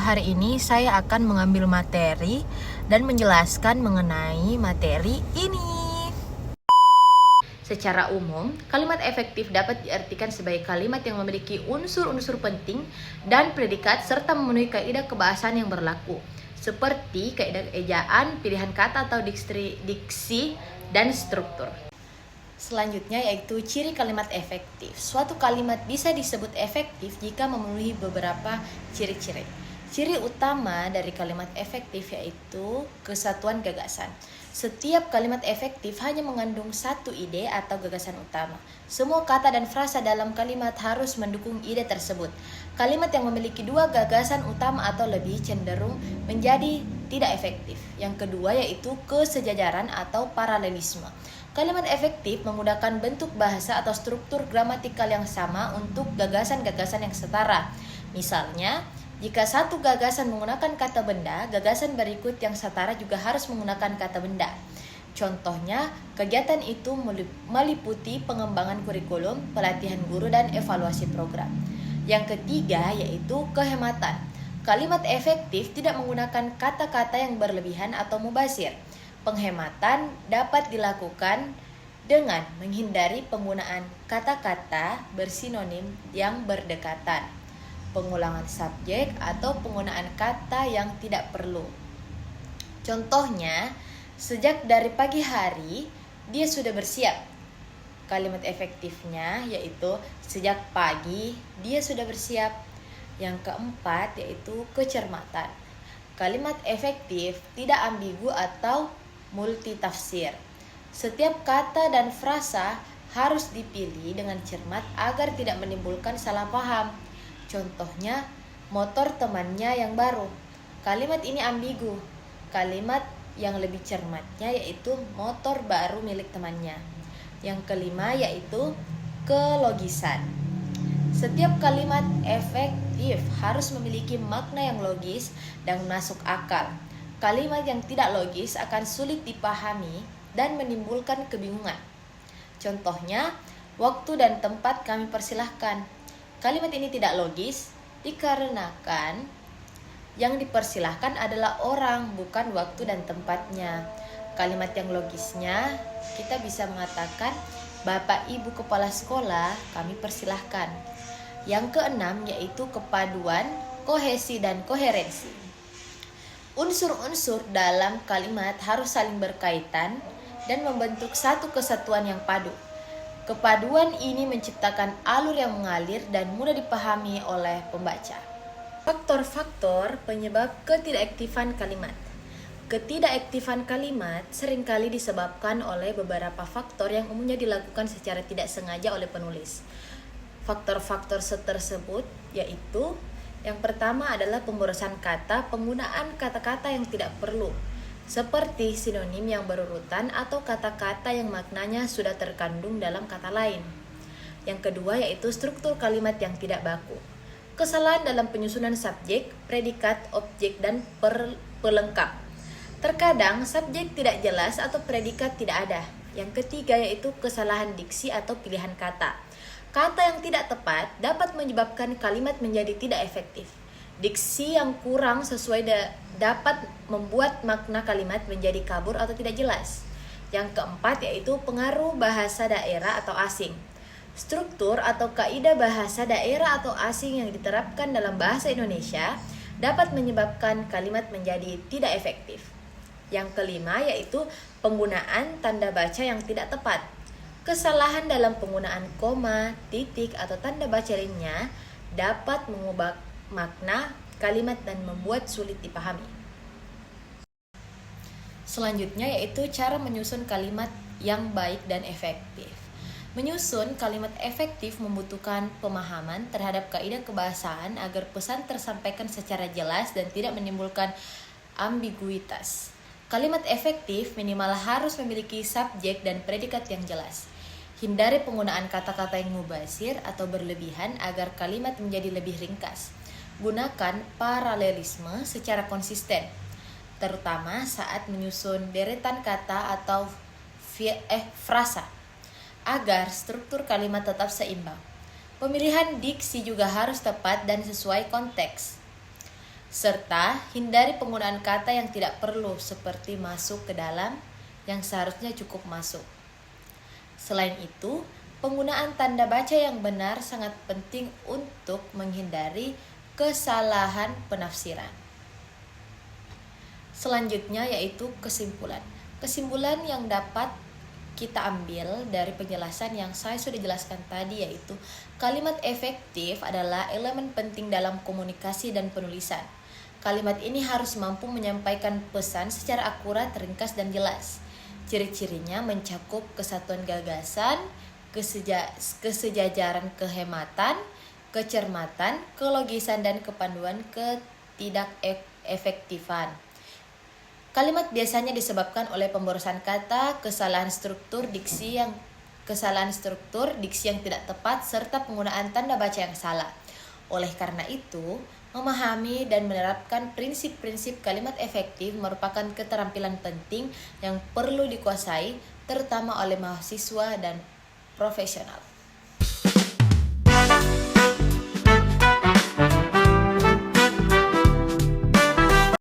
hari ini saya akan mengambil materi dan menjelaskan mengenai materi ini. Secara umum, kalimat efektif dapat diartikan sebagai kalimat yang memiliki unsur-unsur penting dan predikat serta memenuhi kaidah kebahasaan yang berlaku, seperti kaidah ejaan, pilihan kata atau diksi, dan struktur. Selanjutnya yaitu ciri kalimat efektif. Suatu kalimat bisa disebut efektif jika memenuhi beberapa ciri-ciri. Ciri utama dari kalimat efektif yaitu kesatuan gagasan. Setiap kalimat efektif hanya mengandung satu ide atau gagasan utama. Semua kata dan frasa dalam kalimat harus mendukung ide tersebut. Kalimat yang memiliki dua gagasan utama atau lebih cenderung menjadi tidak efektif. Yang kedua yaitu kesejajaran atau paralelisme. Kalimat efektif menggunakan bentuk bahasa atau struktur gramatikal yang sama untuk gagasan-gagasan yang setara. Misalnya, jika satu gagasan menggunakan kata benda, gagasan berikut yang setara juga harus menggunakan kata benda. Contohnya, kegiatan itu meliputi pengembangan kurikulum, pelatihan guru, dan evaluasi program. Yang ketiga yaitu kehematan. Kalimat efektif tidak menggunakan kata-kata yang berlebihan atau mubazir. Penghematan dapat dilakukan dengan menghindari penggunaan kata-kata bersinonim yang berdekatan, pengulangan subjek, atau penggunaan kata yang tidak perlu. Contohnya, sejak dari pagi hari dia sudah bersiap. Kalimat efektifnya yaitu sejak pagi dia sudah bersiap. Yang keempat yaitu kecermatan. Kalimat efektif tidak ambigu atau multitafsir. Setiap kata dan frasa harus dipilih dengan cermat agar tidak menimbulkan salah paham. Contohnya, motor temannya yang baru. Kalimat ini ambigu. Kalimat yang lebih cermatnya yaitu motor baru milik temannya. Yang kelima yaitu kelogisan. Setiap kalimat efektif harus memiliki makna yang logis dan masuk akal. Kalimat yang tidak logis akan sulit dipahami dan menimbulkan kebingungan. Contohnya, waktu dan tempat kami persilahkan. Kalimat ini tidak logis dikarenakan yang dipersilahkan adalah orang, bukan waktu dan tempatnya. Kalimat yang logisnya kita bisa mengatakan, Bapak Ibu Kepala Sekolah kami persilahkan. Yang keenam yaitu kepaduan, kohesi, dan koherensi. Unsur-unsur dalam kalimat harus saling berkaitan dan membentuk satu kesatuan yang padu. Kepaduan ini menciptakan alur yang mengalir dan mudah dipahami oleh pembaca. Faktor-faktor penyebab ketidakaktifan kalimat. Ketidakaktifan kalimat seringkali disebabkan oleh beberapa faktor yang umumnya dilakukan secara tidak sengaja oleh penulis. Faktor-faktor tersebut yaitu yang pertama adalah pemborosan kata, penggunaan kata-kata yang tidak perlu, seperti sinonim yang berurutan atau kata-kata yang maknanya sudah terkandung dalam kata lain. Yang kedua yaitu struktur kalimat yang tidak baku. Kesalahan dalam penyusunan subjek, predikat, objek, dan pelengkap. Terkadang subjek tidak jelas atau predikat tidak ada. Yang ketiga yaitu kesalahan diksi atau pilihan kata. Kata yang tidak tepat dapat menyebabkan kalimat menjadi tidak efektif. Diksi yang kurang sesuai dapat membuat makna kalimat menjadi kabur atau tidak jelas. Yang keempat yaitu pengaruh bahasa daerah atau asing. Struktur atau kaidah bahasa daerah atau asing yang diterapkan dalam bahasa Indonesia dapat menyebabkan kalimat menjadi tidak efektif. Yang kelima yaitu penggunaan tanda baca yang tidak tepat. Kesalahan dalam penggunaan koma, titik, atau tanda baca lainnya dapat mengubah makna kalimat dan membuat sulit dipahami. Selanjutnya yaitu cara menyusun kalimat yang baik dan efektif. Menyusun kalimat efektif membutuhkan pemahaman terhadap kaidah kebahasaan agar pesan tersampaikan secara jelas dan tidak menimbulkan ambiguitas. Kalimat efektif minimal harus memiliki subjek dan predikat yang jelas. Hindari penggunaan kata-kata yang mubazir atau berlebihan agar kalimat menjadi lebih ringkas. Gunakan paralelisme secara konsisten, terutama saat menyusun deretan kata atau frasa, agar struktur kalimat tetap seimbang. Pemilihan diksi juga harus tepat dan sesuai konteks. serta hindari penggunaan kata yang tidak perlu seperti masuk ke dalam yang seharusnya cukup masuk. Selain itu, penggunaan tanda baca yang benar sangat penting untuk menghindari kesalahan penafsiran. Selanjutnya yaitu kesimpulan. Kesimpulan yang dapat kita ambil dari penjelasan yang saya sudah jelaskan tadi yaitu kalimat efektif adalah elemen penting dalam komunikasi dan penulisan. Kalimat ini harus mampu menyampaikan pesan secara akurat, ringkas, dan jelas. Ciri-cirinya mencakup kesatuan gagasan, kesejajaran kehematan, kecermatan, kelogisan, dan kepanduan ketidakefektifan. Kalimat biasanya disebabkan oleh pemborosan kata, kesalahan struktur diksi yang tidak tepat, serta penggunaan tanda baca yang salah. Oleh karena itu, memahami dan menerapkan prinsip-prinsip kalimat efektif merupakan keterampilan penting yang perlu dikuasai, terutama oleh mahasiswa dan profesional.